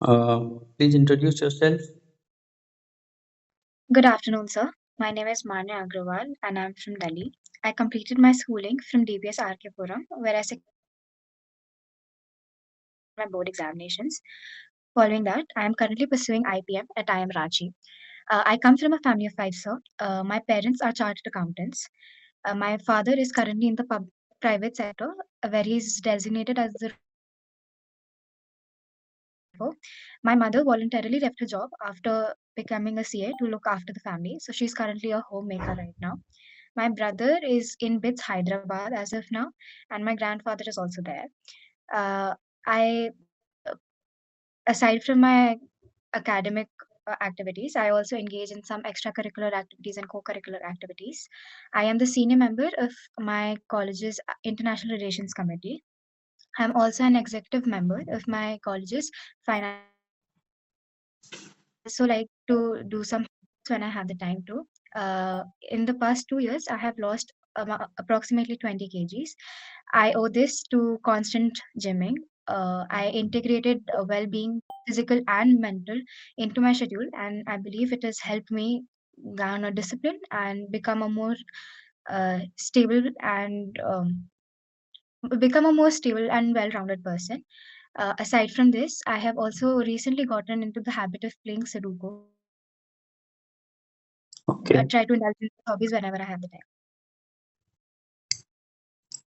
Please introduce yourself. Good afternoon, sir. My name is Manya Agrawal and I'm from Delhi. I completed my schooling from DBS RK Puram, where I secured my board examinations. Following that, I am currently pursuing IPM at IIM Ranchi. I come from a family of five, sir. My parents are chartered accountants. My father is currently in the private sector, where he is designated as the CFO. My mother voluntarily left her job after becoming a CA to look after the family, so she's currently a homemaker right now. My brother is in BITS Hyderabad as of now, and my grandfather is also there. I, aside from my academic activities, I also engage in some extracurricular activities and co-curricular activities. I am the senior member of my college's International Relations Committee. I'm also an executive member of my college's finance. Also like to do some when I have the time to. In the past 2 years, I have lost approximately 20 kgs. I owe this to constant gymming. I integrated well-being, physical and mental, into my schedule, and I believe it has helped me garner discipline and become a more stable and become a more stable and well-rounded person. Aside from this, I have also recently gotten into the habit of playing Sudoku. Okay. Try to indulge in hobbies whenever I have the time.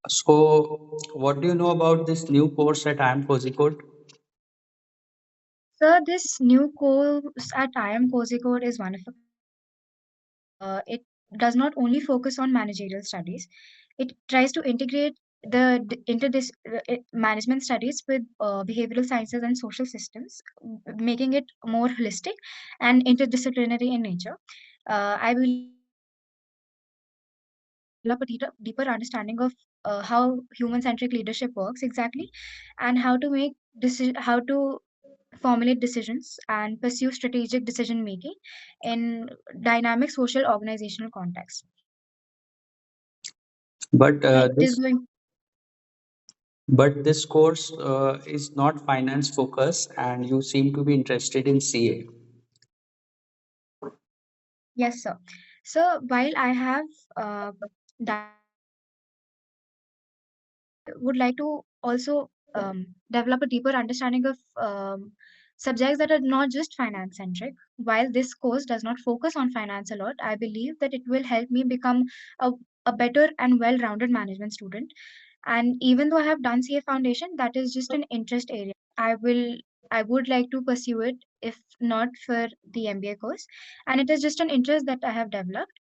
So, what do you know about this new course at IIM Kozhikode? So this new course at IIM Kozhikode is wonderful. It does not only focus on managerial studies; it tries to integrate the management studies with behavioral sciences and social systems, making it more holistic and interdisciplinary in nature. I will develop a deeper understanding of how human-centric leadership works exactly, and how to formulate decisions and pursue strategic decision making in dynamic social organizational context. But It is going. this course is not finance focused, and you seem to be interested in CA. Yes, sir. So while I have done, would like to also develop a deeper understanding of subjects that are not just finance centric. While this course does not focus on finance a lot, I believe that it will help me become a, a better and well rounded management student. And even though I have done CA Foundation, that is just an interest area. I would like to pursue it if not for the MBA course. And it is just an interest that I have developed.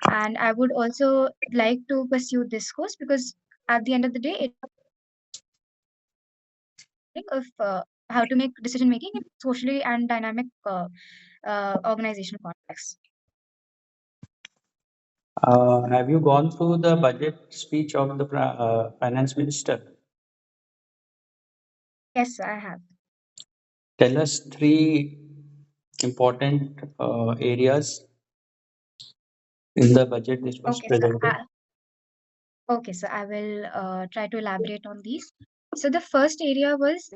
And I would also like to pursue this course because at the end of the day, it of how to make decision making in socially and dynamic organizational context. Have you gone through the budget speech of the finance minister? Yes, I have. Tell us three important areas in the budget which was Okay, so presented. I will try to elaborate on these. So the first area was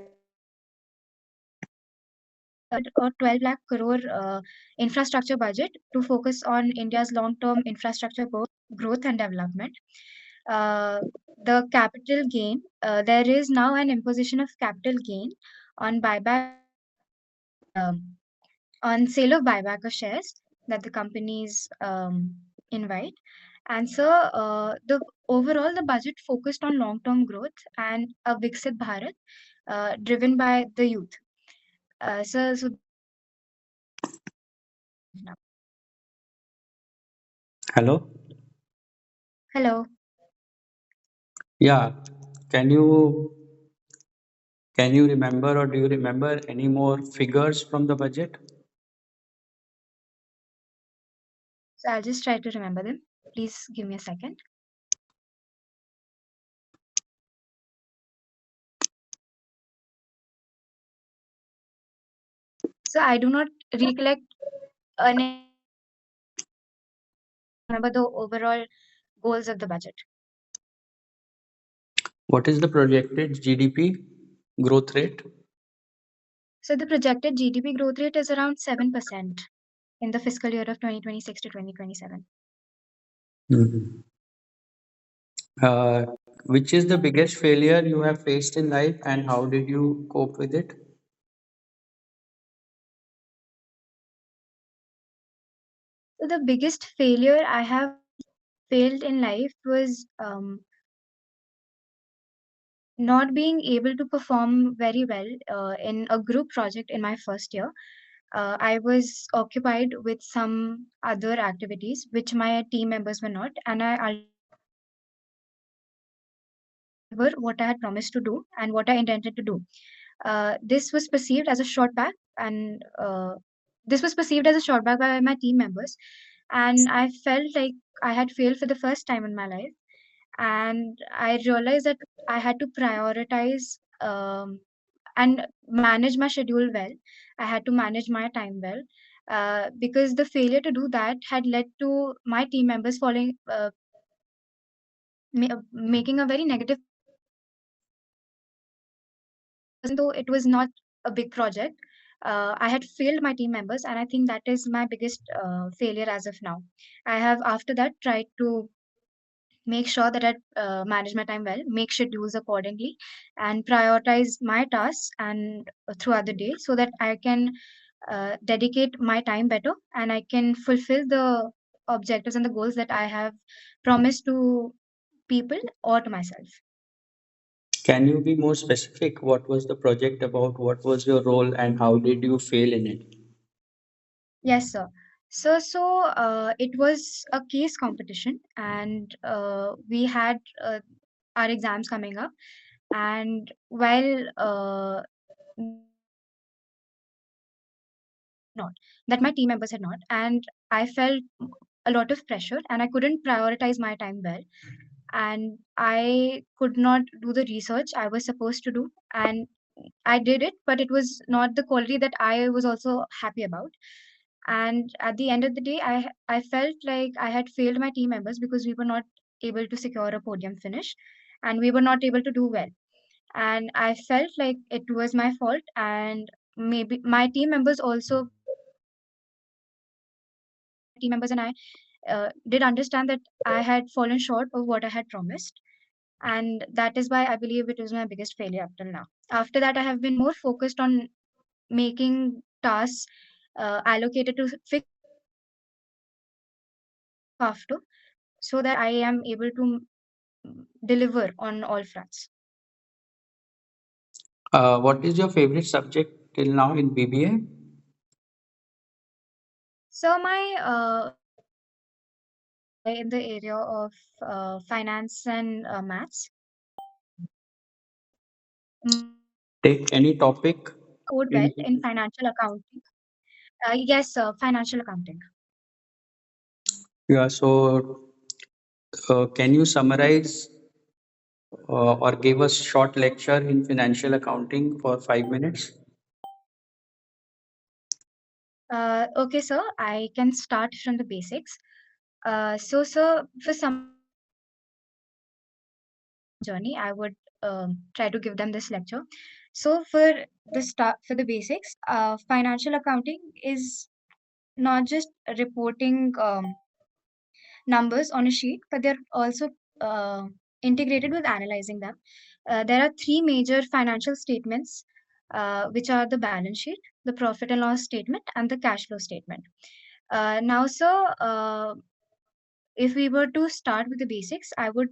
a 12 lakh crore infrastructure budget to focus on India's long-term infrastructure growth and development. Uh, the capital gain, there is now an imposition of capital gain on buyback, um, on sale of buyback of shares that the companies invite. And so the overall the budget focused on long-term growth and a Viksit Bharat driven by the youth. So Hello? hello. Yeah. Can you remember, or do you remember any more figures from the budget? So I'll just try to remember them. Please give me a second. So I do not recollect any remember the overall goals of the budget. What is the projected GDP growth rate? So the projected GDP growth rate is around 7% in the fiscal year of 2026 to 2027. Mhm. Uh, which is the biggest failure you have faced in life, and how did you cope with it? So the biggest failure I have failed in life was not being able to perform very well in a group project in my first year. I was occupied with some other activities which my team members were not, and I deliver what I had promised to do and what I intended to do. This was perceived as a shortback, and this was perceived as a shortback by my team members, and I felt like I had failed for the first time in my life. And I realized that I had to prioritize and manage my schedule well. I had to manage my time well. Because the failure to do that had led to my team members making a very negative, even though it was not a big project. I had failed my team members, and I think that is my biggest failure as of now. I have after that tried to make sure that I manage my time well, make schedules accordingly, and prioritize my tasks and throughout the day so that I can dedicate my time better and I can fulfill the objectives and the goals that I have promised to people or to myself. Can you be more specific? What was the project about? What was your role, and how did you fail in it? Yes, sir. So it was a case competition, and we had our exams coming up. And while not that my team members had not, and I felt a lot of pressure, and I couldn't prioritize my time well, and I could not do the research I was supposed to do, and I did it, but it was not the quality that I was also happy about. And at the end of the day, I felt like I had failed my team members because we were not able to secure a podium finish, and we were not able to do well. And I felt like it was my fault, and maybe my team members also team members and I did understand that I had fallen short of what I had promised. And that is why I believe it was my biggest failure up till now. After that, I have been more focused on making tasks allocated to fix after so that I am able to deliver on all fronts. What is your favorite subject till now in BBA? So my in the area of finance and maths. Mm, Take any topic Code well in. in financial accounting. Yes, financial accounting. Yeah, so can you summarize or give us short lecture in financial accounting for 5 minutes? Okay, sir, I can start from the basics. So, sir, for some journey, I would try to give them this lecture. So, for the start, for the basics, financial accounting is not just reporting numbers on a sheet, but they're also uh, integrated with analyzing them. There are three major financial statements, which are the balance sheet, the profit and loss statement, and the cash flow statement. Now, sir, if we were to start with the basics, I would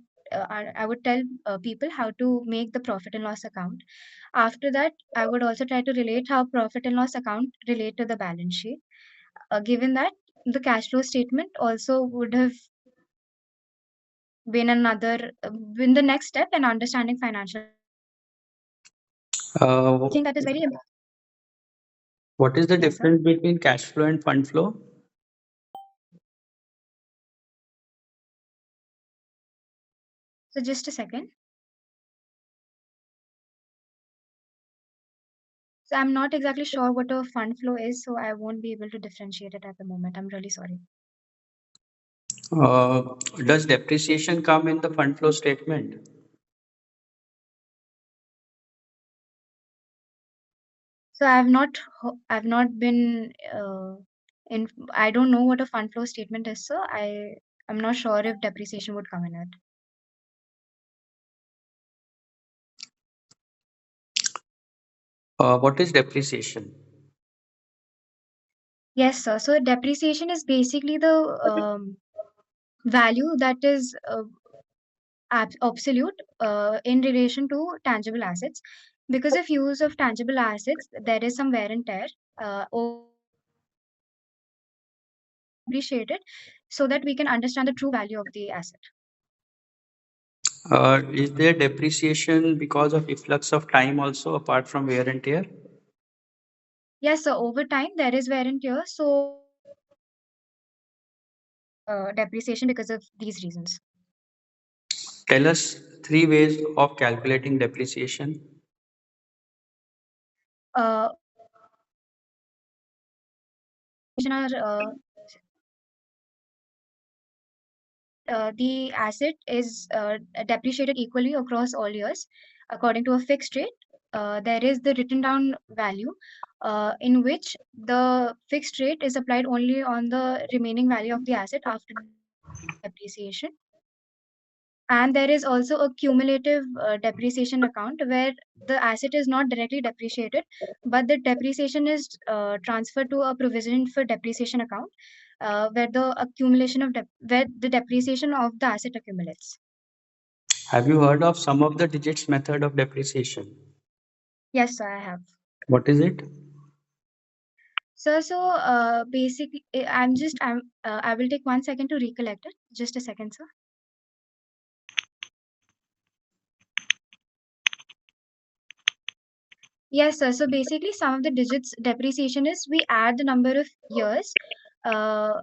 tell people how to make the profit and loss account. After that, I would also try to relate how profit and loss account relate to the balance sheet. Given that the cash flow statement also would have been the next step in understanding financial. I Uh, think that is very important. what is the Yes, sir. difference between cash flow and fund flow? So just a second. So I'm not exactly sure what a fund flow is, so I won't be able to differentiate it at the moment. I'm really sorry. Uh, does depreciation come in the fund flow statement? So I've not been in. I don't know what a fund flow statement is, so I'm not sure if depreciation would come in it. What is depreciation? Yes, sir. So depreciation is basically the value that is absolute in relation to tangible assets. Because of use of tangible assets, there is some wear and tear. Appreciate it so that we can understand the true value of the asset. Is there depreciation because of efflux of time also apart from wear and tear? Yes, so over time there is wear and tear, so depreciation because of these reasons. Tell us three ways of calculating depreciation. Uh, are the asset is depreciated equally across all years according to a fixed rate. There is the written down value in which the fixed rate is applied only on the remaining value of the asset after depreciation. And there is also a cumulative depreciation account where the asset is not directly depreciated, but the depreciation is transferred to a provision for depreciation account, where the accumulation of where the depreciation of the asset accumulates. Have you heard of sum of the digits method of depreciation? Yes, sir, I have. What is it? So basically, I will take 1 second to recollect it. Just a second, sir. Yes, sir. So basically, some of the digits depreciation is we add the number of years uh,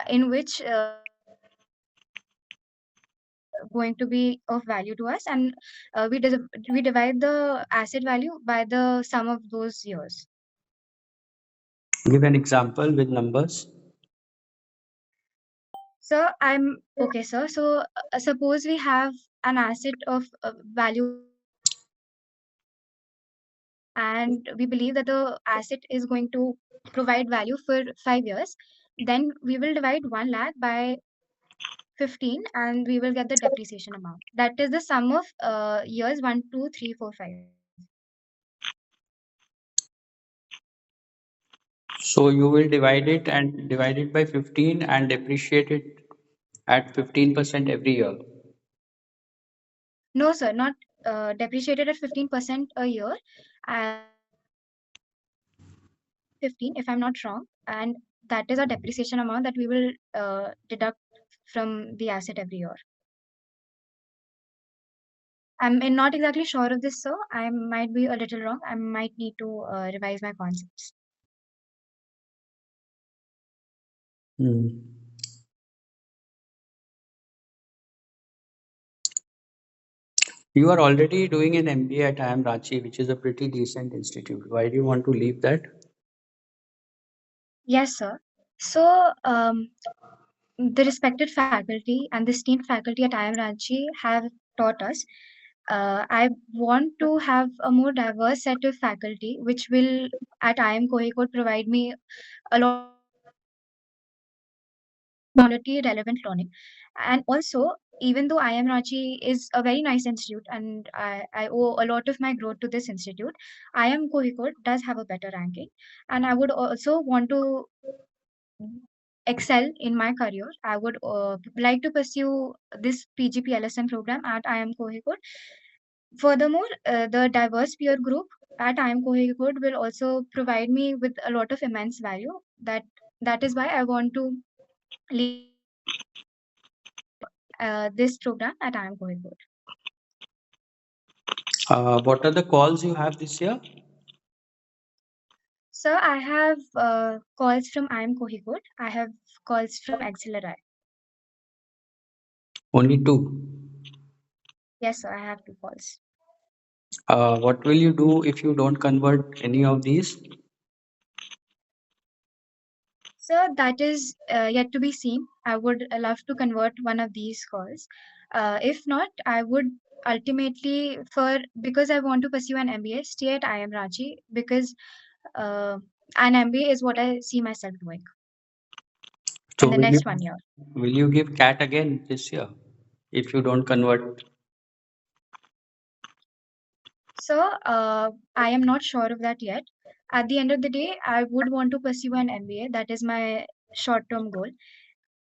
in which going to be of value to us, and we divide the asset value by the sum of those years. Give an example with numbers. So I'm okay, sir. So suppose we have an asset of value, and we believe that the asset is going to provide value for 5 years. Then we will divide 1 lakh by 15, and we will get the depreciation amount. That is the sum of years 1, 2, 3, 4, 5. So you will divide it and divide it by 15 and depreciate it at 15% every year. No, sir, not depreciated at 15% a year. Uh, 15, if I'm not wrong, and that is a depreciation amount that we will deduct from the asset every year. Not exactly sure of this, sir. I might be a little wrong. I might need to revise my concepts. Hmm. You are already doing an MBA at IIM Ranchi, which is a pretty decent institute. Why do you want to leave that? Yes, sir. So the respected faculty and the esteemed faculty at IIM Ranchi have taught us. I want to have a more diverse set of faculty, which will at IIM Kohikot provide me a lot of quality relevant learning. And also, even though IIM Ranchi is a very nice institute and I owe a lot of my growth to this institute, IIM Kohikot does have a better ranking. And I would also want to excel in my career. I would like to pursue this PGPLSM program at IIM Kohikot. Furthermore, the diverse peer group at IIM Kohikot will also provide me with a lot of immense value. That is why I want to lead this program at IIM Kohikot. What are the calls you have this year? So I have calls from IIM Kohikot. I have calls from Acceleri. Only two. Yes, sir, I have two calls. What will you do if you don't convert any of these? So that is yet to be seen. I would love to convert one of these calls. If not, I would ultimately, because I want to pursue an MBA, stay at IIM Ranchi because uh, an MBA is what I see myself doing in So the next 1 year. will you give CAT again this year if you don't convert? So I am not sure of that yet. At the end of the day, I would want to pursue an MBA. That is my short-term goal.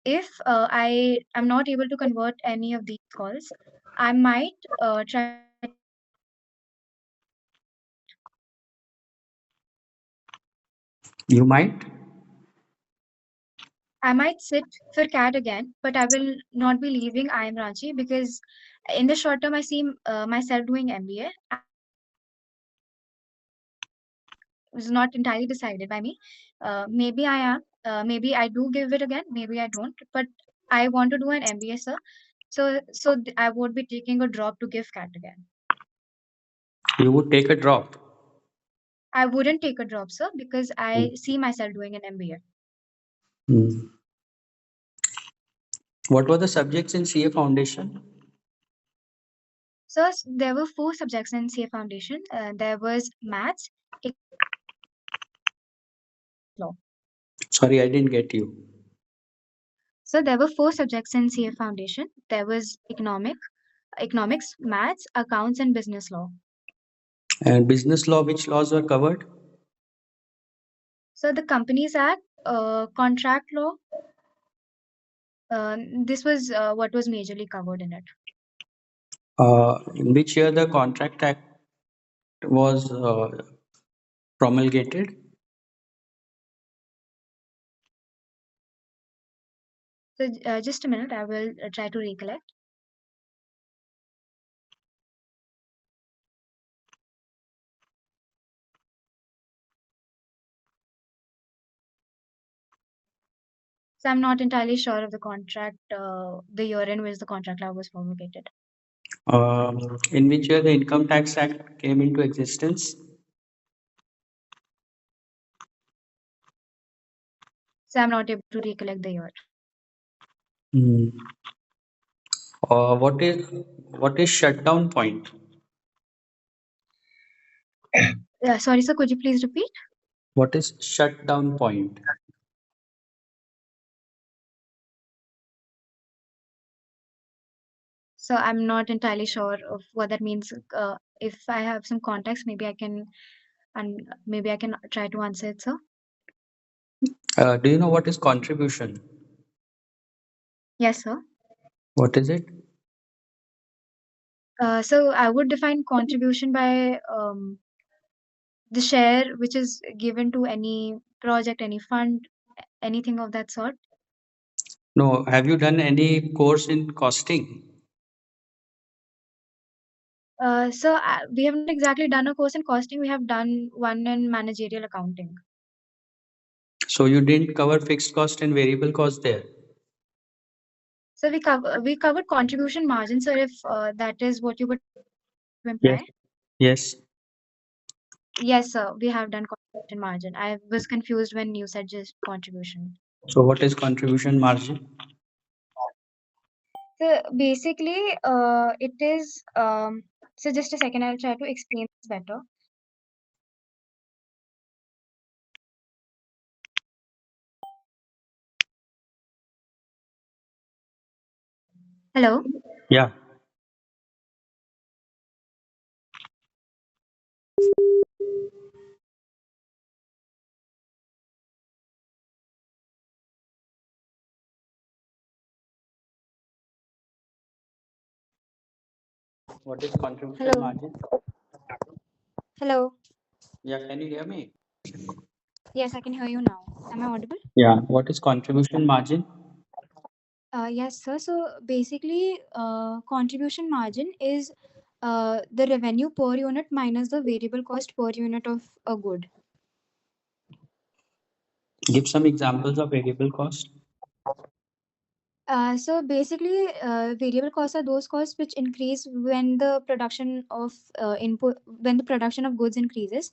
If I am not able to convert any of these calls, I might try to sit for CAT again. You might. I might sit for CAT again, but I will not be leaving IIM Ranchi because in the short term, I see myself doing MBA. And the next 1 year is not entirely decided by me. Maybe I am. Maybe I do give it again. Maybe I don't. But I want to do an MBA, sir. So I would be taking a drop to give CAT again. You would take a drop. I wouldn't take a drop, sir, because I see myself doing an MBA. Hmm. What were the subjects in CA Foundation? So there were four subjects in CA Foundation. There was maths, economics, maths, and business law. Sorry, I didn't get you. So there were four subjects in CA Foundation. There was economics, maths, accounts, and business law. And business law, which laws were covered? So the Companies Act, contract law, this was what was majorly covered in it. In which year the Contract Act was promulgated? So just a minute, I will try to recollect. So I'm not entirely sure of the year in which the contract law was promulgated. In which year the Income Tax Act came into existence? So I'm not able to recollect the year. Hmm. What is shutdown point? Sorry, sir, could you please repeat? What is shutdown point? So I'm not entirely sure of what that means. If I have some context, maybe I can try to answer it, sir. Do you know what is contribution? Yes, sir. What is it? So I would define contribution by the share which is given to any project, any fund, anything of that sort. No, have you done any course in costing? We have not exactly done a course in costing. We have done one in managerial accounting. So you didn't cover fixed cost and variable cost there. So we covered contribution margin. So if that is what you were trying to Yes. imply, Yes. yes, sir, we have done contribution margin. I was confused when you said just contribution. So what is contribution margin? So basically, it is. So just a second, I'll try to explain this better. Hello. Yeah. What is contribution Hello. margin? Hello. Yeah, can you hear me? Yes, I can hear you now. Am I audible? Yeah. What is contribution margin? Yes, sir. So basically, contribution margin is the revenue per unit minus the variable cost per unit of a good. Give some examples of variable cost. So basically, variable costs are those costs which increase when the production of when the production of goods increases.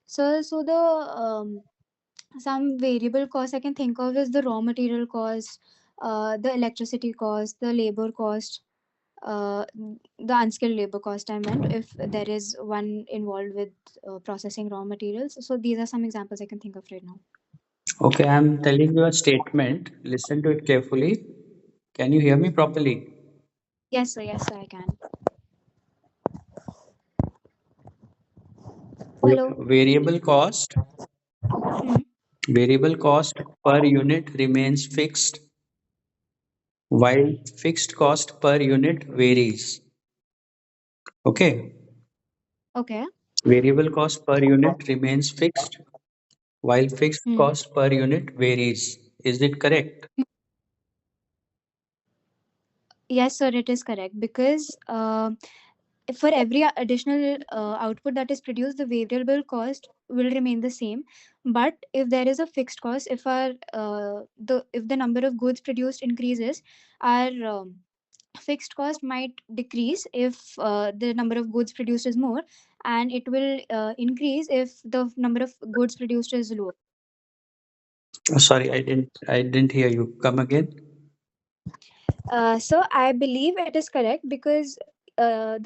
So the some variable costs I can think of is the raw material cost, the electricity cost, the labor cost, uh, the unskilled labor cost I meant, if there is one involved with processing raw materials. So these are some examples I can think of right now. Okay, I'm telling you a statement. Listen to it carefully. Can you hear me properly? Yes, sir, I can. Va- Hello. Variable cost, Mhm. variable cost per unit remains fixed, while fixed cost per unit varies. Okay, Okay. variable cost per unit remains fixed, while fixed Hmm. cost per unit varies. Is it correct? Yes, sir, it is correct because for every additional output that is produced, the variable cost will remain the same. But if there is a fixed cost, if the number of goods produced increases, our fixed cost might decrease if the number of goods produced is more, and it will increase if the number of goods produced is lower. Sorry, I didn't hear you. Come again. So I believe it is correct because the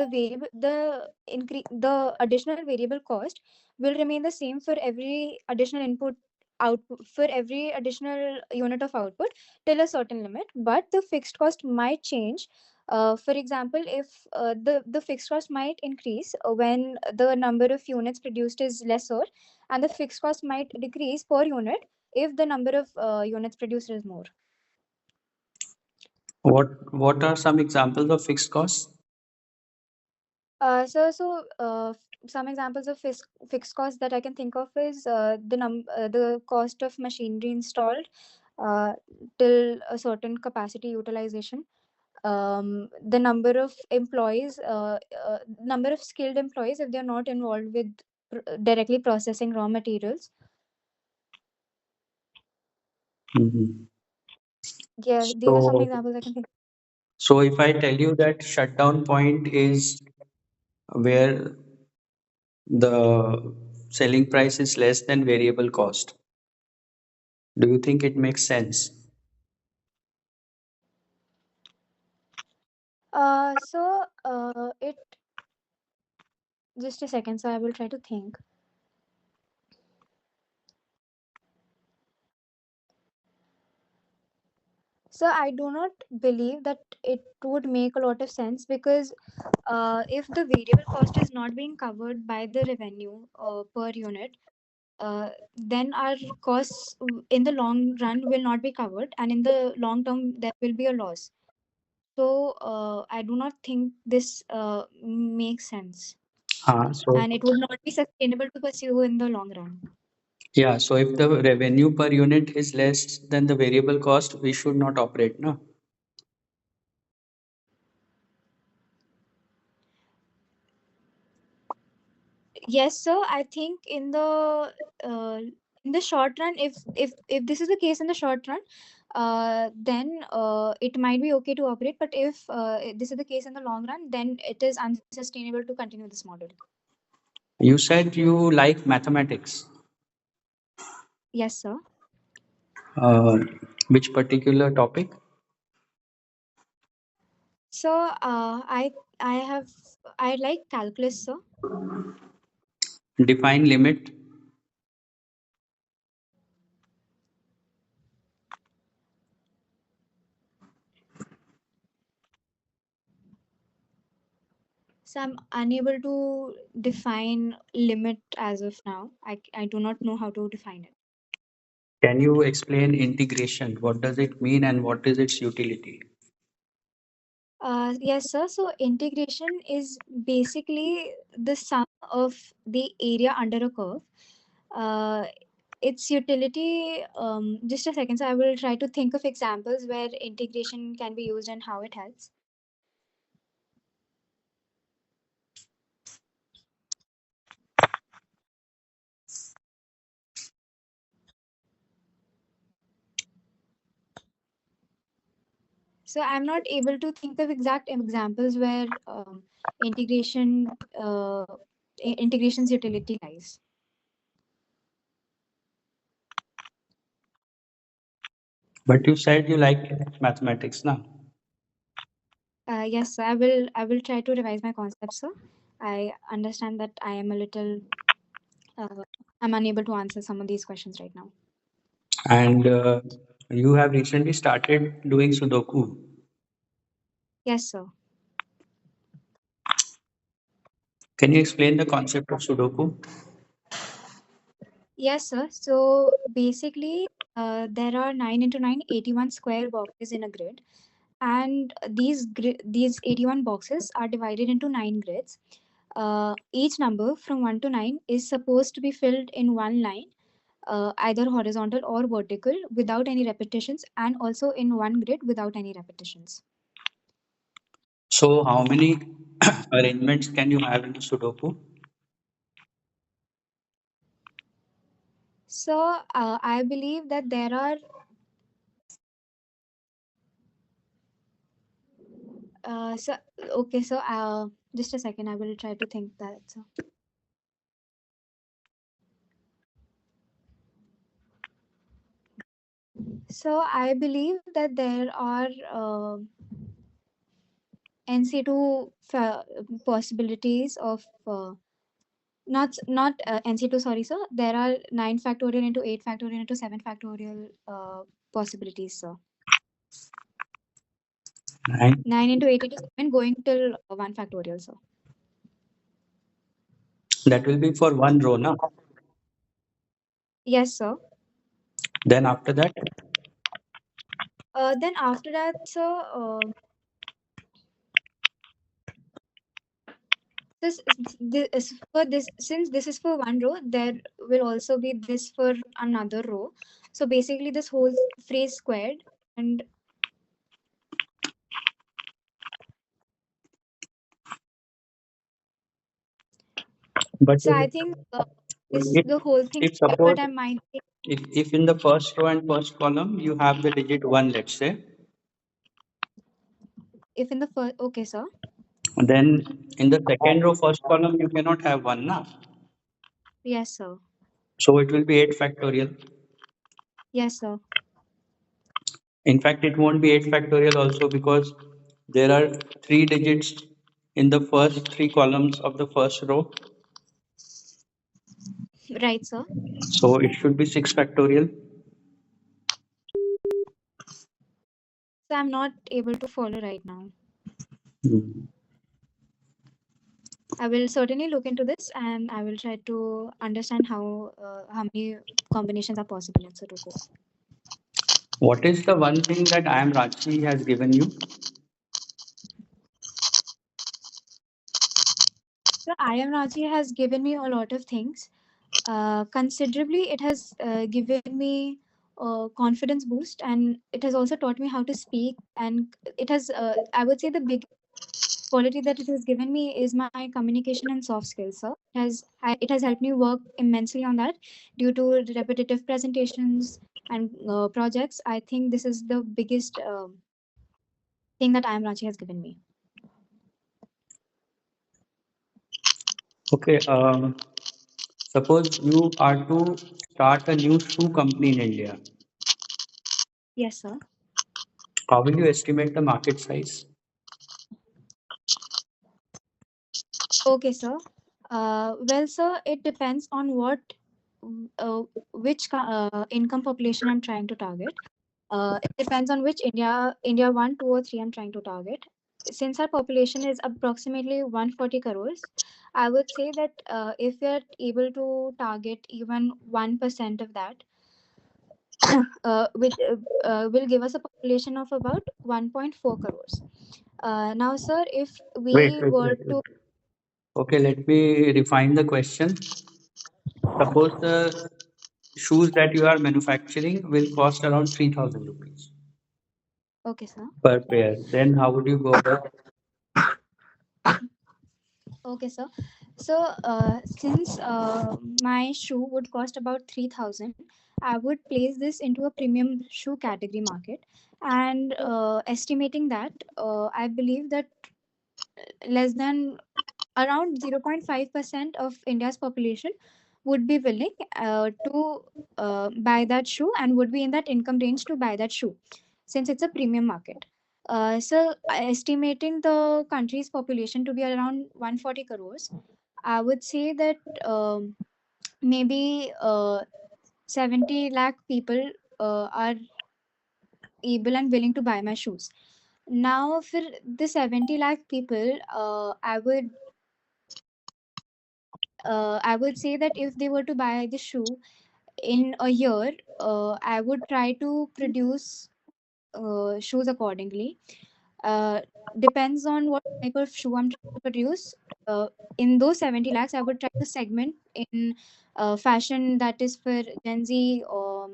additional variable cost will remain the same for every additional input output, for every additional unit of output till a certain limit. But the fixed cost might change. For example, if the fixed cost might increase when the number of units produced is lesser, and the fixed cost might decrease per unit if the number of units produced is more. What are some examples of fixed costs? Some examples of fixed costs that I can think of is the cost of machinery installed uh, till a certain capacity utilization. The number of employees, number of skilled employees if they are not involved with directly processing raw materials. Mhm. Yeah, these are some So, examples I can think. so if I tell you that shutdown point is where the selling price is less than variable cost, do you think it makes sense? It just a second, so I will try to think. So I do not believe that it would make a lot of sense because if the variable cost is not being covered by the revenue per unit, then our costs in the long run will not be covered, and in the long term there will be a loss. So I do not think this makes sense, So and it would not be sustainable to pursue in the long run. yeah, so if the revenue per unit is less than the variable cost, we should not operate, no? Yes, sir. I think in the short run, if this is the case in the short run, then it might be okay to operate. But if this is the case in the long run, then it is unsustainable to continue this model. You said you like mathematics. Yes, sir. Uh, which particular topic? So I have I like calculus, sir. Define limit. So I'm unable to define limit as of now. I do not know how to define it. Can you explain integration? What does it mean and what is its utility? Yes, sir. So integration is basically the sum of the area under a curve. Uh, its utility, just a second, so I will try to think of examples where integration can be used and how it helps. So I'm not able to think of exact examples where integration integration's utility lies. But you said you like mathematics now. Yes, sir. I will try to revise my concept, sir. I understand that I am a little I'm unable to answer some of these questions right now. And you have recently started doing Sudoku. Yes, sir. Can you explain the concept of Sudoku? Yes, sir. So basically, there are 9 into 9, 81 square boxes in a grid, and these 81 boxes are divided into 9 grids. Each number from 1 to 9 is supposed to be filled in one line, either horizontal or vertical, without any repetitions, and also in one grid without any repetitions. So, how many arrangements can you have in Sudoku? So I believe that there are so okay. So just a second. I will try to think that. So I believe that there are NC2 possibilities of not NC2. Sorry, sir. There are 9 factorial into 8 factorial into 7 factorial possibilities, sir. Nine. 9 into 8 into 7 going till 1 factorial, sir. That will be for one row, na? Yes, sir. Then after that, Then after that, sir, this for this since this is for one row, there will also be this for another row. So basically, this whole phrase squared, and but so I think this if, the whole thing if squared, but suppose I might be if in the first row and first column you have the digit 1, let's say, if in the first. Okay, sir. then in the second row, first column, you cannot have 1, na? Yes, sir. So it will be 8 factorial. Yes, sir. In fact, it won't be 8 factorial also because there are 3 digits in the first 3 columns of the first row. Right, sir. So it should be 6 factorial. So I'm not able to follow right now. Hmm. I will certainly look into this, and I will try to understand how many combinations are possible in Sudoku. What is the one thing that I am Rachi has given you? So IM Raji has given me a lot of things. Considerably, it has given me confidence boost, and it has also taught me how to speak. And it has, I would say, the big quality that it has given me is my communication and soft skills. So it has helped me work immensely on that due to repetitive presentations and projects. I think this is the biggest thing that IM Raji has given me. Okay, suppose you are to start a new shoe company in India. Yes, sir. How will you estimate the market size? Okay, sir. Well, sir, it depends on mm, uh, which income population I'm trying to target. It depends on which India 1, 2, or 3 I'm trying to target. Since our population is approximately 140 crores, I would say that if we are able to target even 1% of that, which will give us a population of about 1.4 crores. Now, sir, if Wait, we wait, were wait, wait. to Okay, let me refine the question. Suppose the shoes that you are manufacturing will cost around 3,000 rupees okay, sir. per pair. Then how would you go about? Okay, sir. So, since my shoe would cost about 3,000, I would place this into a premium shoe category market. And estimating that, I believe that less than around 0.5% of India's population would be willing to buy that shoe and would be in that income range to buy that shoe since it's a premium market. Estimating the country's population to be around 140 crores, I would say that maybe 70 lakh people are able and willing to buy my shoes. Now, for the 70 lakh people, I would say that if they were to buy the shoe in a year, I would try to produce shoes accordingly. Uh, Depends on what type of shoe I'm trying to produce. In those 70 lakhs, I would try to segment in fashion that is for Gen Z or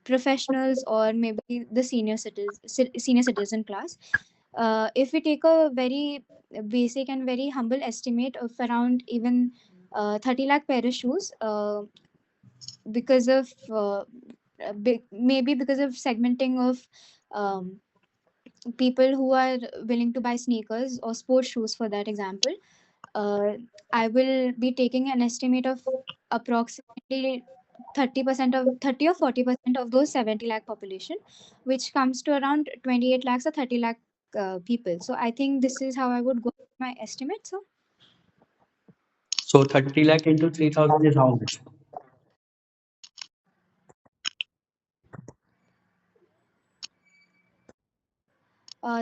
professionals, or maybe the senior citizen class. If we take a very basic and very humble estimate of around even 30 lakh pair of shoes, because of maybe because of segmenting of um, people who are willing to buy sneakers or sports shoes, for that example, uh, I will be taking an estimate of approximately 30 or 40% of those 70 lakh population, which comes to around 28 lakhs or 30 lakh people. So I think this is how I would go with my estimate. So So 30 lakh into 3,000 is how much?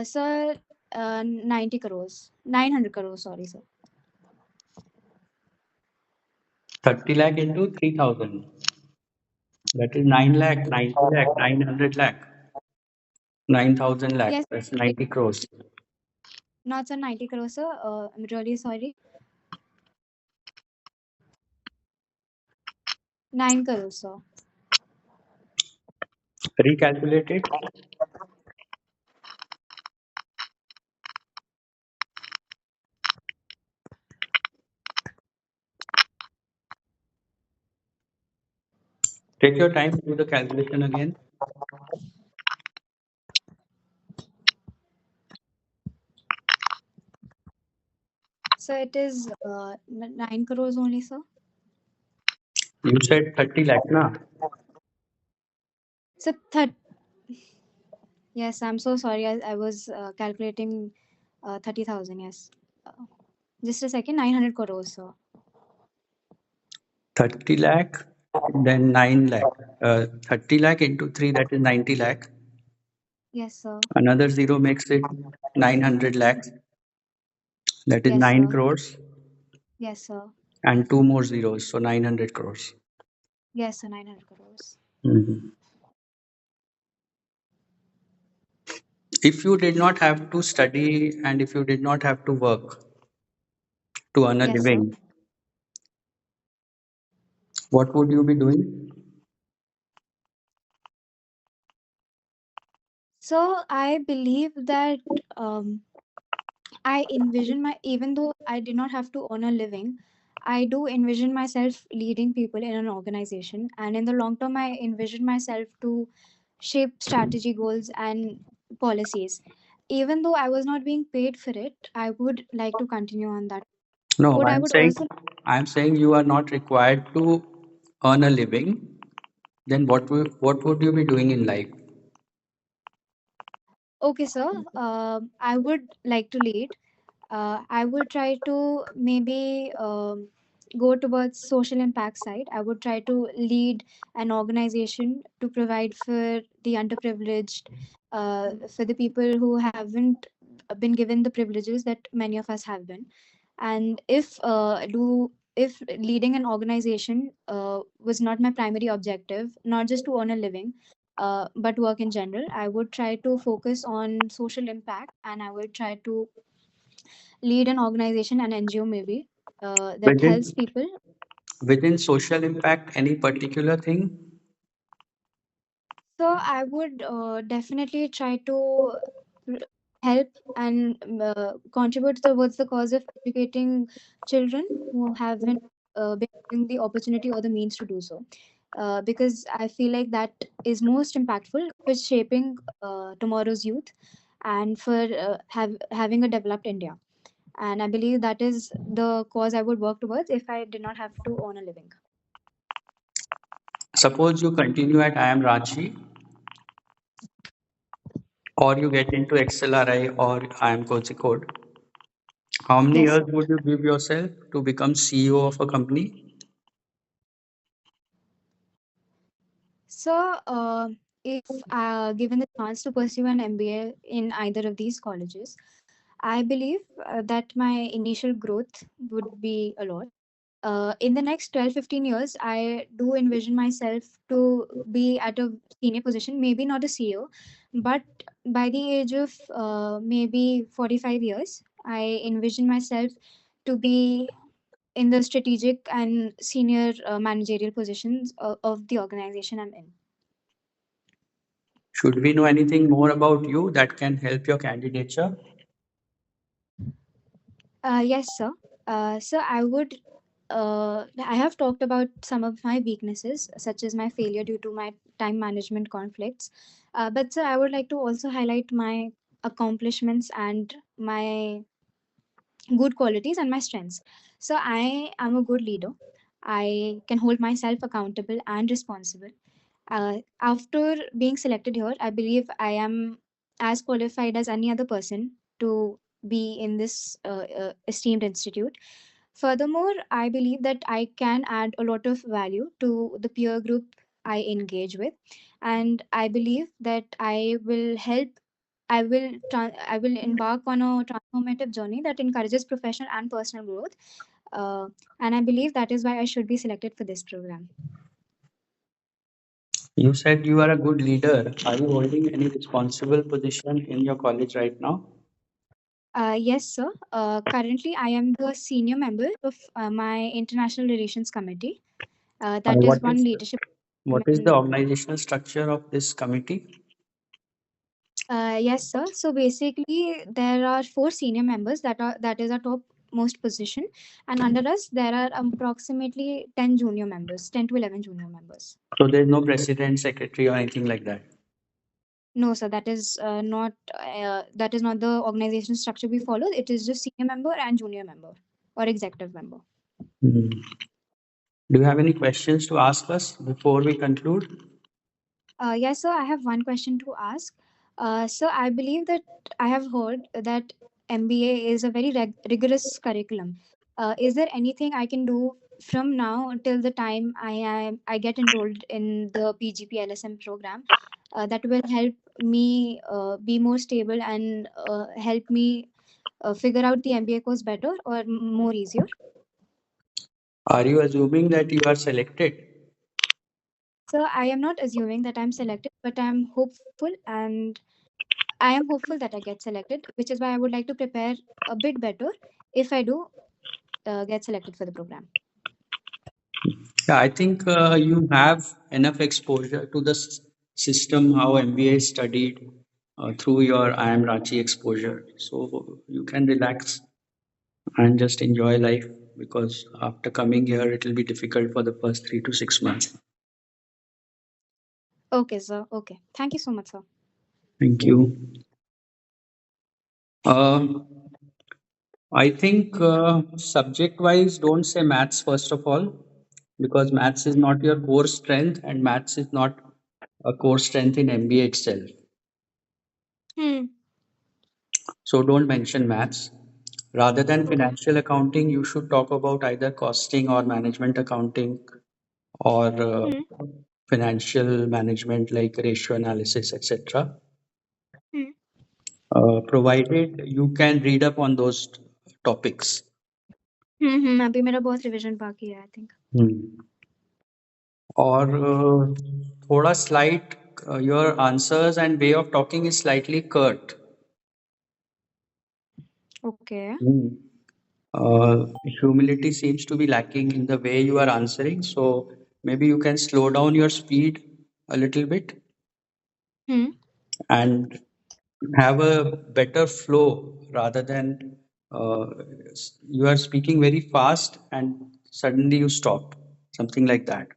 sir, 90 crores, 900 crores, sorry, sir. 30 lakh into 3,000. That is 9 lakh, 90 lakh, 900 lakh, 9,000 lakh. Yes, That's 90 crores. not sir, 90 crores, sir. I'm really sorry. 9 crores, sir. Recalculate it. Take your time, do the calculation again. So it is 9 crores only, sir. You said 30 lakh, na? So, yes, I'm so sorry. I was calculating 30,000. Yes. Uh, just a second. 900 crores, sir. 30 lakh, then 9 lakh. 30 lakh into 3, that is 90 lakh. Yes, sir. Another zero makes it 900 lakhs. That is Yes, 9 sir. crores. Yes, sir. And two more zeros, so 900 crores. Yes, sir. 900 crores. Mhm. If you did not have to study and if you did not have to work to earn a Yes, sir. living, what would you be doing? So I believe that um, I envision even though I did not have to earn a living, I do envision myself leading people in an organization. And in the long term, I envision myself to shape strategy goals and policies. Even though I was not being paid for it, I would like to continue on that. No, But I would also, I'm saying you are not required to earn a living. Then what would you be doing in life? okay, sir, I would like to lead. I would try to maybe go towards social impact side. I would try to lead an organization to provide for the underprivileged, for the people who haven't been given the privileges that many of us have been. And if leading an organization was not my primary objective, not just to earn a living, but work in general, I would try to focus on social impact, and I would try to lead an organization, an NGO maybe, that helps Within people. within social impact, any particular thing? So I would definitely try to r- help and contribute towards the cause of educating children who haven't been given the opportunity or the means to do so. Because I feel like that is most impactful for shaping tomorrow's youth and for having a developed India. And I believe that is the cause I would work towards if I did not have to earn a living. Suppose you continue at IIM Ranchi. or you get into XLRI or IIM Kozhikode, how many Yes, years sir. would you give yourself to become CEO of a company? So, if given the chance to pursue an MBA in either of these colleges, I believe that my initial growth would be a lot. In the next 12-15 years, I do envision myself to be at a senior position, maybe not a CEO, but by the age of maybe 45 years, I envision myself to be in the strategic and senior managerial positions of the organization I'm in. Should we know anything more about you that can help your candidature? Yes, sir. I have talked about some of my weaknesses, such as my failure due to my time management conflicts. But, sir, I would like to also highlight my accomplishments and my good qualities and my strengths. So, I am a good leader. I can hold myself accountable and responsible. After being selected here, I believe I am as qualified as any other person to be in this esteemed institute. Furthermore, I believe that I can add a lot of value to the peer group I engage with, and I believe that I will embark on a transformative journey that encourages professional and personal growth. Uh, and I believe that is why I should be selected for this program. You said you are a good leader. Are you holding any responsible position in your college right now? Yes, sir. Currently, I am the senior member of my International Relations Committee. That is What one is leadership. the organizational structure of this committee? Yes, sir. So basically, there are four senior members that is our top most position, and under us there are approximately 10 to 11 junior members. So there's no president, secretary, or anything like that. No, sir, that is not the organization structure we follow. It is just senior member and junior member or executive member. Hmm. Do you have any questions to ask us before we conclude? Yes, sir. I have one question to ask. Sir, I believe that I have heard that MBA is a very rigorous curriculum. Is there anything I can do from now until the time I get enrolled in the PGP LSM program that will help me be more stable and help me figure out the MBA course better or more easier? Are you assuming that you are selected? So I am not assuming that I'm selected, but I'm hopeful and I am hopeful that I get selected, which is why I would like to prepare a bit better if I do get selected for the program. Yeah, I think you have enough exposure to the system, how MBA is studied through your IIM Ranchi exposure. So you can relax and just enjoy life because after coming here, it will be difficult for the first 3 to 6 months. Okay, sir. Okay. Thank you so much, sir. Thank you. Um, I think subject wise, don't say maths first of all, because maths is not your core strength and maths is not a core strength in MBA itself. Hmm. So don't mention maths. Rather than financial accounting, you should talk about either costing or management accounting or Hmm. financial management like ratio analysis, etc. Hmm. Provided you can read up on those topics. अभी मेरा बहुत revision बाकी है, I think. Hmm. और थोड़ा slight your answers and way of talking is slightly curt. Okay. Hmm. Humility seems to be lacking in the way you are answering, so maybe you can slow down your speed a little bit Hmm. and have a better flow rather than you are speaking very fast and suddenly you stop, something like that.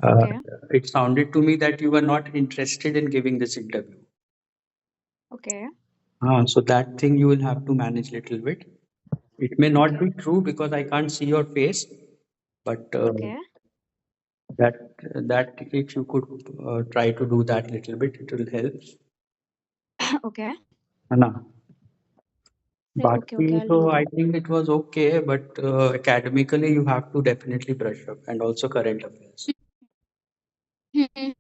Uh, Okay. it sounded to me that you were not interested in giving this interview. Okay. So that thing you will have to manage little bit. It may not Okay. be true because I can't see your face, but Okay. that if you could try to do that little bit, it will help. Okay. है ना? Right. Okay. बाकी Okay. I'll तो do I that. think it was okay, but academically you have to definitely brush up, and also current affairs. Hmm.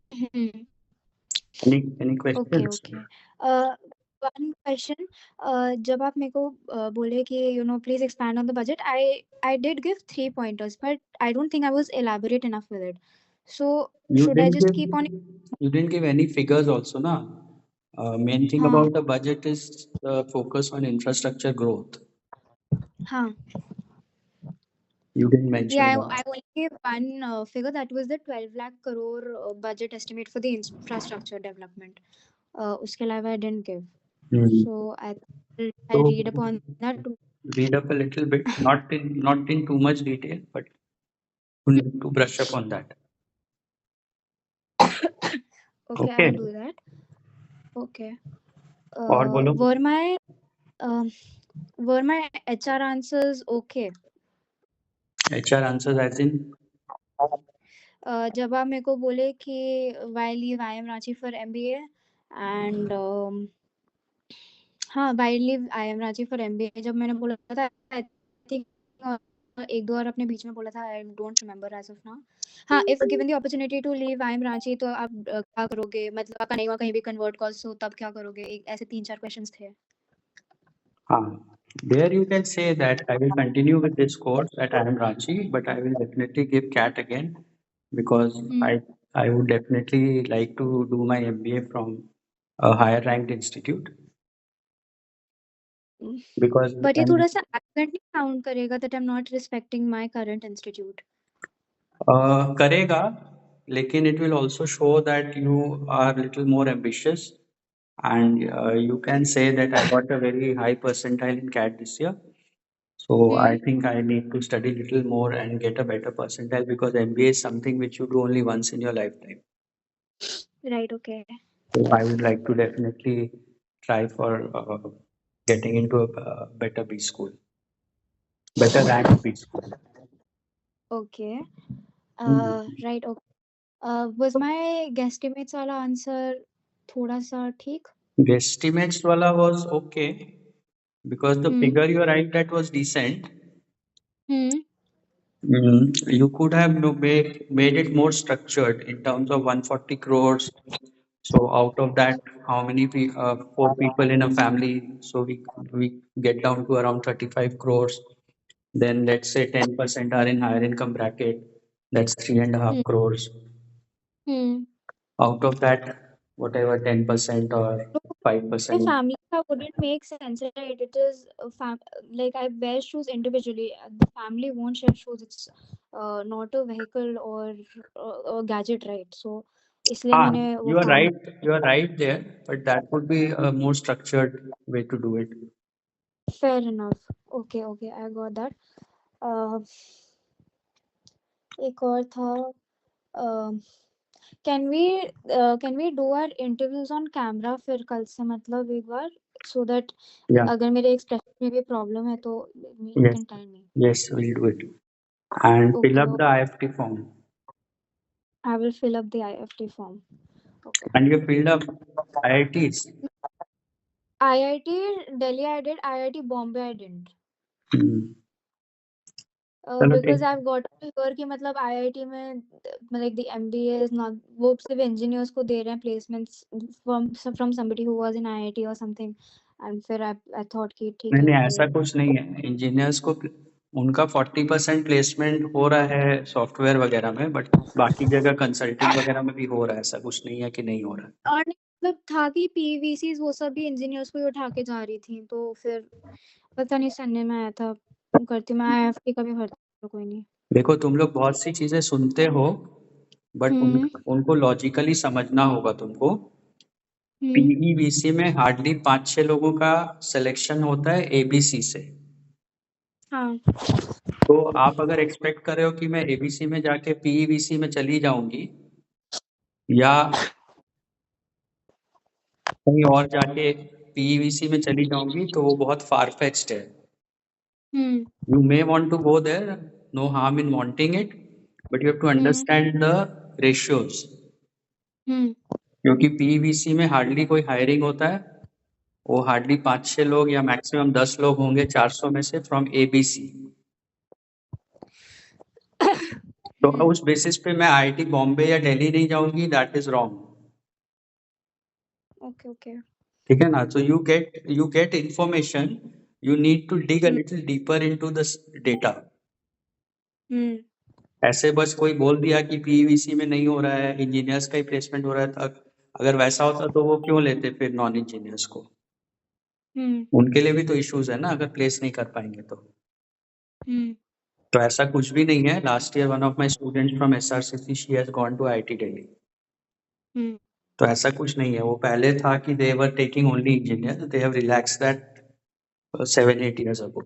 Any Okay. questions? Okay. Uh, one question. जब आप मेरे को बोले कि please expand on the budget, I did give 3 pointers, but I don't think I was elaborate enough with it. So You should I didn't just give keep on? you didn't give any figures also, na? Main thing हाँ about the budget is the focus on infrastructure growth. हाँ. You didn't mention Yeah, that. I only gave one figure, that was the 12 lakh crore budget estimate for the infrastructure development. उसके अलावा I didn't give. Hmm. So I'll So read upon that. read up a little bit, not in too much detail, but you need to brush up on that. Okay, Okay. I'll do that. Okay. और बोलो. Uh, were my HR answers okay? HR answers as in जब आप मेरे को बोले कि why leave IIM Ranchi for MBA and हाँ, why leave IIM Ranchi for MBA जब मैंने बोला था, I think एक दो बार अपने बीच में बोला था, I don't remember as of now. हाँ, if given the opportunity to leave IIM Ranchi तो आप क्या करोगे? मतलब आपका नहीं हुआ कहीं भी convert course हो तब क्या करोगे? ऐसे 3-4 questions थे. there you can say that I will continue with this course at IIM Ranchi, but I will definitely give CAT again because I would definitely like to do my MBA from a higher ranked institute because But ये थोड़ा सा arrogant नहीं sound करेगा that I'm not respecting my current institute. करेगा, लेकिन it will also show that you are little more ambitious and you can say that I got a very high percentile in CAT this year. So I think I need to study little more and get a better percentile because MBA is something which you do only once in your lifetime. Right, okay. So I would like to definitely try for getting into a better B school, better ranked B school. Okay. Hmm. Right, okay. Was my guesstimates वाला answer थोड़ा सा ठीक? Guesstimates wala was okay because the figure you arrived at was decent. You could have made it more structured in terms of 140 crores. So out of that, how many four people in a family? So we get down to around 35 crores. Then let's say 10% are in higher income bracket. That's 3.5 crores. Hmm. Out of that, whatever 10% or My 5%. family car wouldn't make sense, right? It is like I wear shoes individually. The family won't share shoes. It's not a vehicle or a gadget, right? So इसलिए Ah, मैंने वो you are काम. right. You are right there, but that would be a more structured way to do it. Fair enough. Okay, okay, I got that. Uh, एक और था. Can we do our interviews on camera फिर कल से मतलब एक बार so that Yeah. अगर मेरे एक्सप्रेशन में भी प्रॉब्लम है तो you Yes. Can tell me. Yes, we'll do it. And fill Okay, up the IFT form. I will fill up the IFT form. Okay. And you filled up IITs. IIT Delhi I did, IIT Bombay I didn't. Hmm. चलो Because ठीक. I've got to hear कि मतलब IIT में like the MBA is not वो सिर्फ engineers को दे रहे हैं placements from somebody who was in IIT or something. And फिर I thought कि ठीक नहीं है नहीं, ऐसा फिर. कुछ नहीं है. इंजीनियर्स को उनका 40% प्लेसमेंट हो रहा है सॉफ्टवेयर वगैरह में, बट बाकी जगह कंसल्टिंग वगैरह में भी हो रहा है. ऐसा कुछ नहीं है कि नहीं हो रहा है. और मतलब था कि पीवीसीज वो सब भी इंजीनियर्स को ही उठा के जा रही थी तो फिर पता नहीं सुनने में आया था. करती मैं आईएफटी का भी भरती हूँ, कोई नहीं. देखो तुम लोग बहुत सी चीजें सुनते हो, बट उनको लॉजिकली समझना होगा तुमको. पीईवीसी में हार्डली 5-6 लोगों का सिलेक्शन होता है एबीसी से. हाँ. तो आप अगर एक्सपेक्ट कर रहे हो कि मैं एबीसी में जाके पीईवीसी में चली जाऊंगी या कहीं और जाके पीईवीसी में चली जाऊंगी, तो वो बहुत फार फेच्ड है. You may want to go there, no harm in wanting it, but you have to understand the ratios. क्योंकि पीईवीसी में हार्डली कोई हायरिंग होता है वो हार्डली 5-6 लोग या मैक्सिमम 10 लोग होंगे 400 में से फ्रॉम एबीसी। तो उस बेसिस पे मैं आईआईटी बॉम्बे या दिल्ली नहीं जाऊंगी, that is wrong. Okay okay. ठीक है ना? So you get information, you need to dig a little deeper into the data. ऐसे बस कोई बोल दिया कि पीवीसी में नहीं हो रहा है, इंजीनियर्स का ही प्लेसमेंट हो रहा है, अगर वैसा होता तो वो क्यों लेते फिर नॉन इंजीनियर्स को? उनके लिए भी तो इश्यूज है ना अगर प्लेस नहीं कर पाएंगे तो। तो ऐसा कुछ भी नहीं है। Last year one of my students from SRCC, she has gone to IIT Delhi. तो ऐसा कुछ नहीं है। वो पहले था कि they were taking only engineer, they have relax that 7-8 years ago.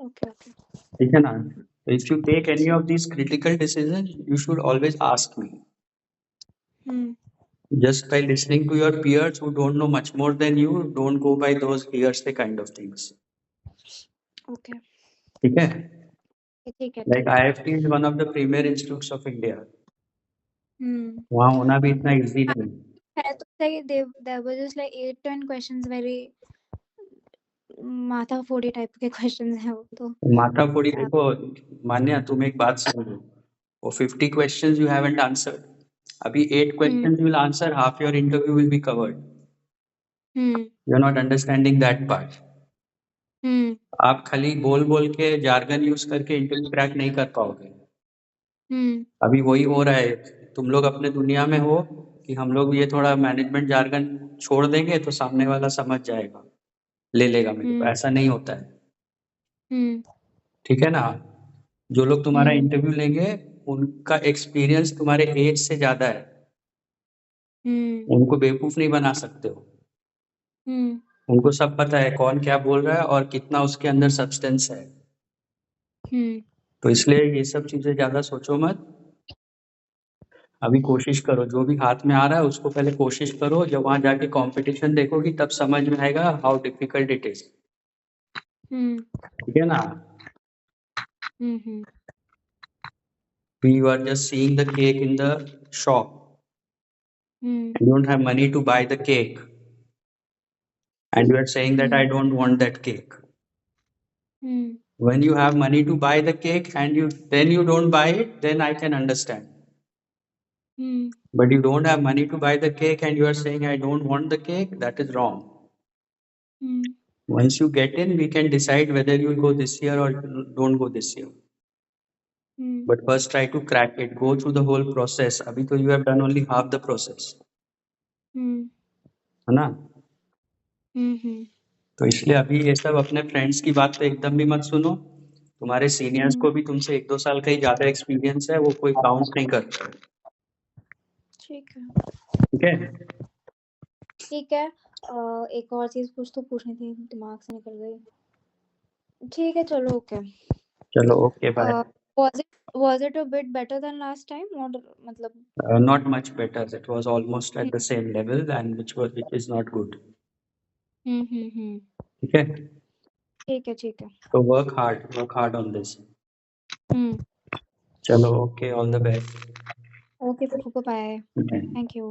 Okay okay. ठीक है ना? If you take any of these critical decisions, you should always ask me. Just by listening to your peers who don't know much more than you, don't go by those hearsay kind of things. Okay ठीक है? ठीक है। Like IFT is one of the premier institutes of India. हम्म। वहाँ होना भी इतना easy नहीं। है तो सही, there were just like 8-10 questions, very माथा फोड़ी टाइप के क्वेश्चंस हैं वो तो। माथा फोड़ी देखो मान्या, तुम एक बात समझो, वो 50 questions you haven't answered. अभी 8 questions you will answer, half your interview will be covered. You're not understanding that part. आप खाली बोल बोल के जार्गन यूज करके इंटरव्यू क्रैक नहीं कर पाओगे। अभी वही हो रहा है। तुम लोग अपने दुनिया में हो कि हम लोग ये थोड़ा मैनेजमेंट जार्गन छोड़ देंगे तो सामने वाला समझ जाएगा, ले लेगा मेरे को। ऐसा नहीं होता है। ठीक है ना? जो लोग तुम्हारा इंटरव्यू लेंगे उनका एक्सपीरियंस तुम्हारे एज से ज्यादा है। उनको बेवकूफ नहीं बना सकते हो। उनको सब पता है कौन क्या बोल रहा है और कितना उसके अंदर सब्सटेंस है। तो इसलिए ये सब चीजें ज्यादा सोचो मत। अभी कोशिश करो, जो भी हाथ में आ रहा है उसको पहले कोशिश करो। जब वहां जाके कंपटीशन देखोगी तब समझ में आएगा हाउ डिफिकल्ट इट इज। ठीक है ना? You are just seeing the cake in the shop. You don't have money to buy the cake, and you are saying that I don't want that cake. When you have money to buy the cake and you don't buy it, then I can understand. But you don't have money to buy the cake and you are saying I don't want the cake, that is wrong. Once you get in, we can decide whether you will go this year or don't go this year. But first try to crack it, go through the whole process. Abhi to you have done only half the process. है ना? तो इसलिए अभी ये सब अपने friends की बात तो एकदम भी मत सुनो। तुम्हारे सीनियर्स को भी तुमसे 1-2 साल का ही ज्यादा एक्सपीरियंस है, वो कोई काउंट नहीं करता। ठीक है ठीक है? ठीक है। एक और चीज कुछ तो पूछनी थी, दिमाग से निकल गई। ठीक है चलो ओके। चलो okay bye. Was it a bit better than last time or मतलब? Not much better. It was almost at the same level, and which is not good. ठीक है? ठीक है। So work hard on this. चलो okay, all the best. Okay bye. Okay. Thank you.